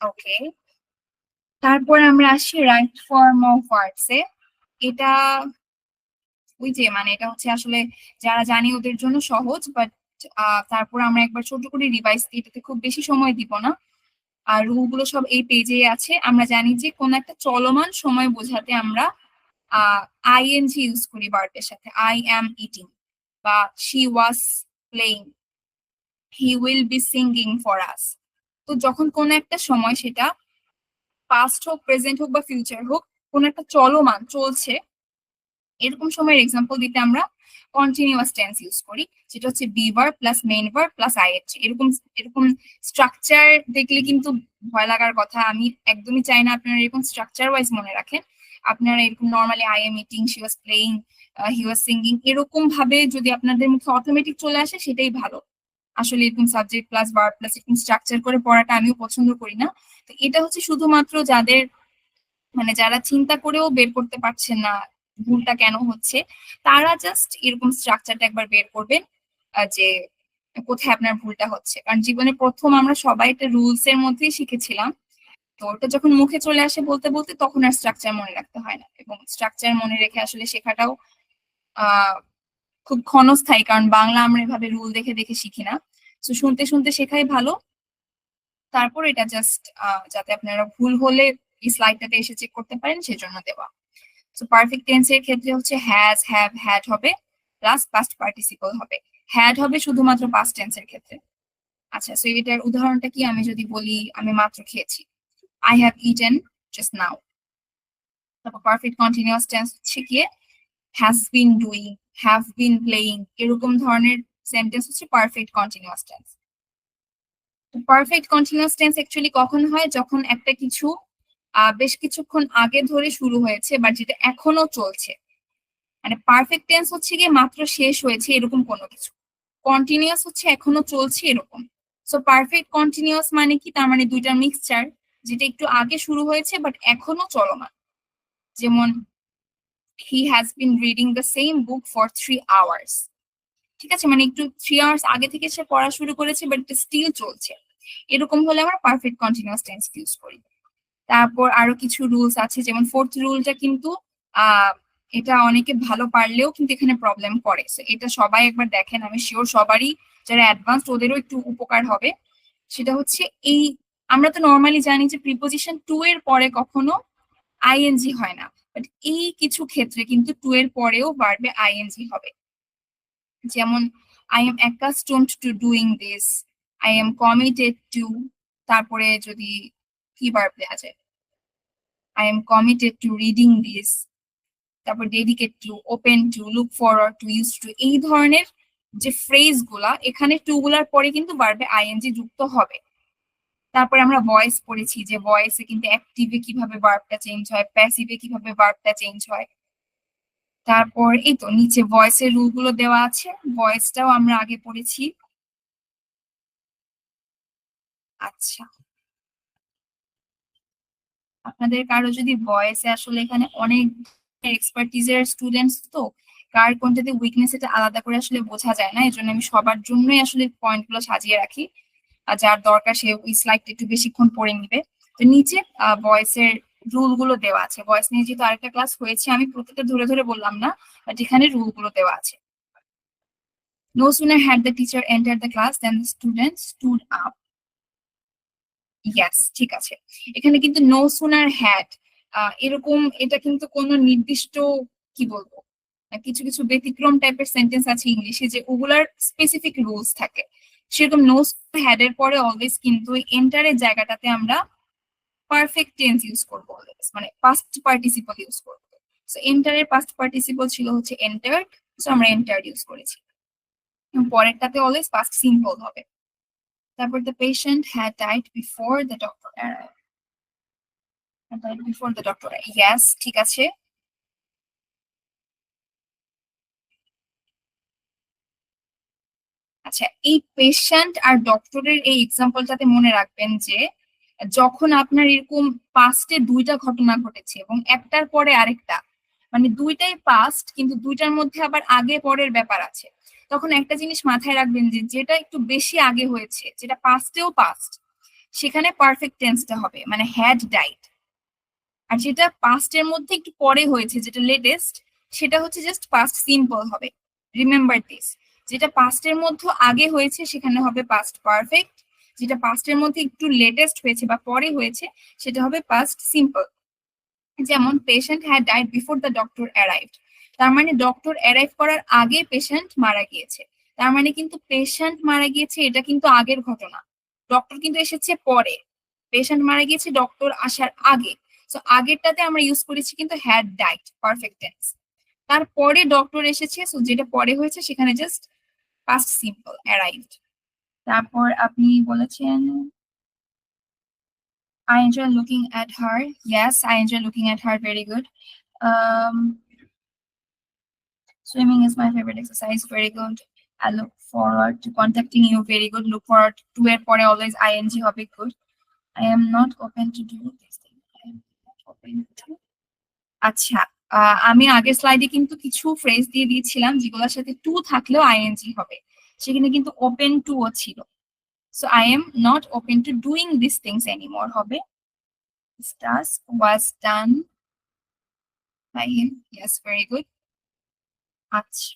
ওকে, তারপর আমরা আসি রাইট ফর্ম অফ ভার্বস এ। এটা ওই যে মানে এটা হচ্ছে আসলে যারা জানি ওদের জন্য সহজ, বাট তারপর আমরা একবার ছোট করে রিভাইজ দিই, এটাতে খুব বেশি সময় দিব না। আর রুল গুলো সব এই পেজে আছে। আমরা জানি যে কোন একটা চলমান সময় বোঝাতে আমরা আইএনজি ইউজ করি ভার্বের সাথে, আই অ্যাম ইটিং, বা she was playing, he will be singing for us. তো যখন কোন একটা সময়, সেটা পাস্ট হোক, প্রেজেন্ট হোক বা ফিউচার হোক, কোন একটা চলমান চলছে, এরকম সময়ের এক্সাম্পল দিতে আমরা কন্টিনিউয়াস টেন্স ইউজ করি, যেটা হচ্ছে be verb plus main verb plus ING. এরকম এরকম স্ট্রাকচার দেখলে কিন্তু ভয় লাগার কথা। আমি একদমই চাই না আপনারা এরকম স্ট্রাকচার ওয়াইজ মনে রাখেন। আপনারা এরকম normally I am eating, she was playing, he was singing, এরকম ভাবে যদি আপনাদের মুখে অটোমেটিক চলে আসে সেটাই ভালো। আসলে এরকম সাবজেক্ট প্লাস ভার্ব প্লাস এরকম স্ট্রাকচার করে পড়াটা আমিও পছন্দ করি না। তো এটা হচ্ছে শুধুমাত্র যাদের মানে যারা চিন্তা করেও বের করতে পারছেন না ভুলটা কেন হচ্ছে, তারা জাস্ট এরকম স্ট্রাকচারটা একবার বের করবেন, যে কোথায় আপনার ভুলটা হচ্ছে। কারণ জীবনে প্রথম আমরা সবাই একটা রুলস এর মধ্যেই শিখেছিলাম, তো ওটা যখন মুখে চলে আসে বলতে বলতে তখন আর স্ট্রাকচার মনে রাখতে হয় না। এবং স্ট্রাকচার মনে রেখে আসলে শেখাটাও আহ খুব ক্ষণস্থায়ী, কারণ বাংলা আমরা এভাবে রুল দেখে দেখে শিখি না। তো শুনতে শুনতে শেখাই ভালো। তারপর এটা জাস্ট যাতে আপনারা ভুল হলে এই স্লাইডটাতে এসে চেক করতে পারেন সেজন্য দেওয়া। তো পারফেক্ট টেন্সের ক্ষেত্রে হচ্ছে হ্যাজ, হ্যাভ, হ্যাড হবে প্লাস পাস্ট পার্টিসিপল হবে। হ্যাড হবে শুধুমাত্র পাস্ট টেন্সের ক্ষেত্রে। আচ্ছা, সো এটার উদাহরণটা কি আমি যদি বলি, আমি মাত্র খেয়েছি, I have eaten just now. তারপর পারফেক্ট কন্টিনিউয়াস টেন্স হচ্ছে গিয়ে has been doing, have been playing, এরকম ধরনের সেন্টেন্স হচ্ছে perfect continuous tense. Perfect continuous tense actually কখন হয়, যখন একটা কিছু বেশ কিছুক্ষণ আগে ধরে শুরু হয়েছে বা যেটা এখনো চলছে। মানে পারফেক্ট টেন্স হচ্ছে গিয়ে মাত্র শেষ হয়েছে এরকম কোনো কিছু, কন্টিনিউয়াস হচ্ছে এখনো চলছে এরকম। সো পারফেক্ট কন্টিনিউয়াস মানে কি, তার মানে দুইটা মিক্সচার, যেটা একটু আগে শুরু হয়েছে বাট এখনো চলমান। যেমন he has been reading the same book for 3 hours. ঠিক আছে, মানে একটু 3 আওয়ার্স আগে থেকে সে পড়া শুরু করেছে বাট এটা স্টিল চলছে। এরকম হলে আমরা পারফেক্ট কন্টিনিউয়াস টেন্স ইউজ করি। তারপর আরো কিছু রুলস আছে, যেমন ফোর্থ রুলটা কিন্তু আহ এটা অনেকে ভালো পারলেও কিন্তু এখানে প্রবলেম করে। এটা সবাই একবার দেখেন, আমি শিওর সবারই যারা অ্যাডভান্সড ওদেরও একটু উপকার হবে। সেটা হচ্ছে এই, আমরা তো নর্মালি জানি যে প্রিপোজিশন টু এর পরে কখনো আইএনজি হয় না, বাট এই কিছু ক্ষেত্রে কিন্তু টু এর পরেও ভার্বে আইএনজি হবে। যেমন I am accustomed to doing this, I am committed two, তারপরে যদি কি ভার্ব দেওয়া যায়, I am committed to reading this, তারপর dedicate to, open to, look forward to, use to, এই ধরনের যে ফ্রেজ গুলা, এখানে টু গুলার পরে কিন্তু ভার্বে আইএনজি যুক্ত হবে। তারপরে আমরা ভয়েস পড়েছি, যে ভয়েসে কিন্তু অ্যাক্টিভে কিভাবে ভার্বটা চেঞ্জ হয়, প্যাসিভে কিভাবে ভার্বটা চেঞ্জ হয়। তারপর এই তো নিচে ভয়েসের রুল গুলো দেওয়া আছে, ভয়েসটাও আমরা আগে পড়েছি। আচ্ছা, আপনাদের কারো যদি ভয়েসে, আসলে এখানে অনেক এক্সপার্টিজের স্টুডেন্টস, তো কার কোনটাতে উইকনেস এটা আলাদা করে আসলে বোঝা যায় না। এই জন্য আমি সবার জন্যই আসলে পয়েন্ট গুলো সাজিয়ে রাখি, আর যার দরকার সে ওই স্লাইডটা একটু বেশিক্ষণ পড়ে নিবে। তো নিচে ভয়েসের রুল গুলো দেওয়া আছে। ভয়েস নিয়ে যেহেতু আরেকটা ক্লাস হয়েছে, আমি প্রত্যেকটা ধরে ধরে বললাম না, বাট এখানে রুল গুলো দেওয়া আছে। No sooner had the teacher enter the class then the student stood up. Yes, ঠিক আছে। এখানে কিন্তু নো সুনার হ্যাড এরকম, এটা কিন্তু কোনো নির্দিষ্ট, কি বলবো, কিছু কিছু ব্যতিক্রম টাইপের সেন্টেন্স আছে ইংলিশে যে ওগুলার স্পেসিফিক রুলস থাকে। সেরকম নো হ্যাড এর পরে অলওয়েজ কিন্তু এন্টারের জায়গাটাতে আমরা পারফেক্ট টেন্স ইউজ করবো অলওয়েজ, মানে পাস্ট পার্টিসিপল ইউজ করবো। সো এন্টারের পাস্ট পার্টিসিপল ছিল হচ্ছে এন্টার্ড, সো আমরা এন্টার্ড ইউজ করেছি। পরেরটাতে অলওয়েজ পাস্ট সিম্পল হবে। তারপর the patient had died before the doctor arrived. Had died before the doctor arrived. Yes, ঠিক আছে। আচ্ছা, এই পেশেন্ট আর ডক্টরের এই এক্সাম্পলটাতে মনে রাখবেন যে যখন আপনার এরকম পাস্টে দুইটা ঘটনা ঘটেছে এবং একটার পরে আরেকটা, মানে দুইটাই পাস্ট কিন্তু দুইটার মধ্যে আবার আগে পরের ব্যাপার আছে, তখন একটা জিনিস মাথায় রাখবেন যে যেটা একটু বেশি আগে হয়েছে, যেটা পাস্টেও পাস্ট, সেখানে পারফেক্ট টেন্সটা হবে, মানে হ্যাড ডাইড। আর যেটা পাস্টের মধ্যে একটু পরে হয়েছে, যেটা লেটেস্ট, সেটা হচ্ছে জাস্ট পাস্ট সিম্পল হবে। রিমেম্বার দিস, যেটা পাস্টের মধ্যে আগে হয়েছে সেখানে হবে পাস্ট পারফেক্ট, যেটা পাস্টের মধ্যে একটু লেটেস্ট হয়েছে বা পরে হয়েছে সেটা হবে পাস্ট সিম্পল। যেমন patient had died before the doctor arrived, তার মানে ডক্টর অ্যারাইভ করার আগে পেশেন্ট মারা গিয়েছে। তার মানে কিন্তু পেশেন্ট মারা গিয়েছে এটা কিন্তু আগের ঘটনা, ডক্টর কিন্তু এসেছে পরে। পেশেন্ট মারা গিয়েছে ডক্টর আসার আগে, তো আগেরটাতে আমরা ইউজ করেছি কিন্তু হ্যাড ডাইড পারফেক্ট টেন্স। তারপরে ডক্টর এসেছে, সো যেটা পরে হয়েছে সেখানে জাস্ট পাস্ট সিম্পল অ্যারাইভড। তারপর আপনি বলেছেন I enjoy looking at her. Yes, I enjoy looking at her. Very good. Um, Swimming is my favorite exercise. Very good. I look forward to contacting you. Very good. Look forward to it for always ing হবে. Good. I am not open to do this thing. I am not open to. আচ্ছা, আমি আগের স্লাইডে কিন্তু কিছু phrase দিয়ে দিয়েছিলাম যেগুলোর সাথে টু থাকলেও আইএনজি হবে, সেখানে কিন্তু ওপেন টু ও ছিল। So I am not open to doing these things anymore হবে this task was done by him. Yes, very good. আচ্ছা,